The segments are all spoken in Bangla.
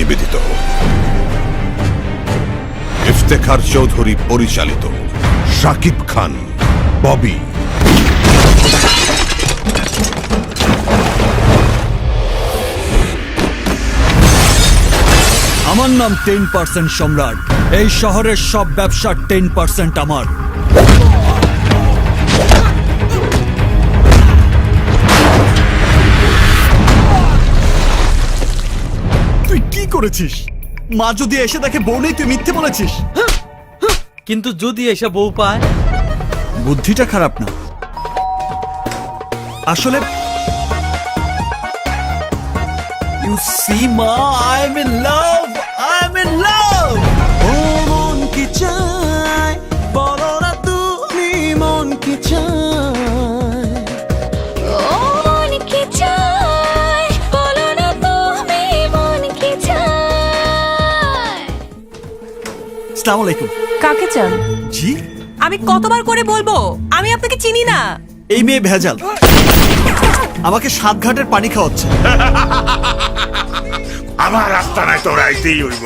নিবেদিত, ইফতেখার চৌধুরী পরিচালিত, শাকিব খান, ববি। আমার নাম 10% সম্রাট। এই শহরের সব ব্যবসার 10% আমার। তুই কি করেছিস? মা যদি এসে দেখে বউ নেই, তুই মিথ্যে বলেছিস। কিন্তু যদি এসে বউ পায়? বুদ্ধিটা খারাপ না আসলে। You see ma, I'm in love, I'm in love. ও মন কি চায় বলো না তুমি, মন কি চায়? ও মন কি চায় বলো না তুমি, মন কি চায়? আসসালামু আলাইকুম। কাকে চান? জি, আমি কতবার করে বলবো আমি আপনাকে চিনি না। এই মেয়ে ভেজাল, আমাকে সাতঘাটের পানি খাওয়াচ্ছে। আমার রাস্তা নাই, তোর আইতেই হইব।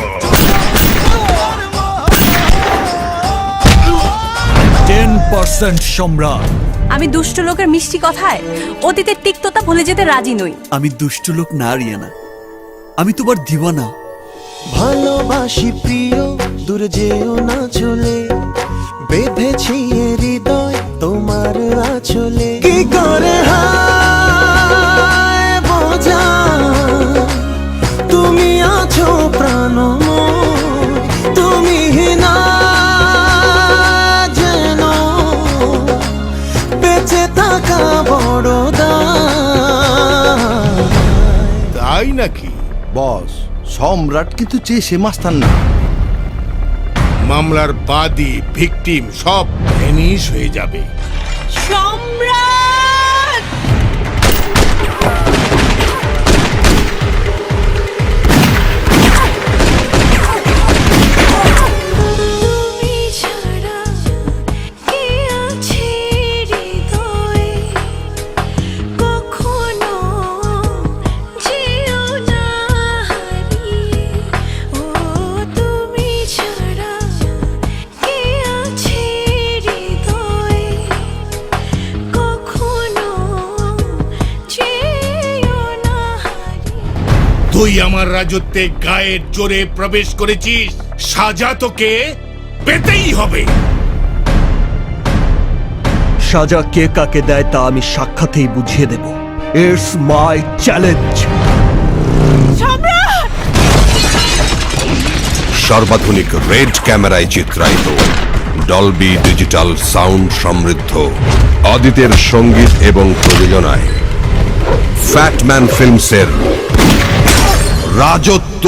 10% সম্রাট। আমি দুষ্ট লোকের মিষ্টি কথায় অতীতের তিক্ততা ভুলে যেতে রাজি নই। আমি দুষ্ট লোক না, রিয়ানা, আমি তোমার দিওয়ানা। ভালোবাসি প্রিয়, দূর যেও না চলে, বেঁধেছি এ হৃদয় তোমার আঁচলে। কি করে হায় বোঝা তুমি আছো প্রাণময়, তুমি না যেন বেঁচে থাকা বড় দায়। তাই নাকি? বস, সম্রাট কিন্তু চেয়ে মাস্তান না। মামলার বাদী, ভিকটিম সব ভ্যানিশ হয়ে যাবে। সম্রাট! তুমি ছাড়া কে আছে হৃদয়ে, কখনো যেও না হারিয়ে। ও তুমি ছাড়া কে আছে হৃদয়ে, কখনো যেও না হারিয়ে। তুই আমার রাজত্বে গায়ের জোরে প্রবেশ করেছিস, সাজা তোকে পেতেই হবে। সাজা কে কাকে দেয় তা আমি সাক্ষাতেই বুঝিয়ে দেব। It's my challenge. সর্বাধুনিক রেড ক্যামেরায় চিত্রায়িত, ডলবি ডিজিটাল সাউন্ড সমৃদ্ধ, অদিতের সঙ্গীত এবং প্রযোজনায় ফ্যাটম্যান ফিল্মসের রাজত্ব।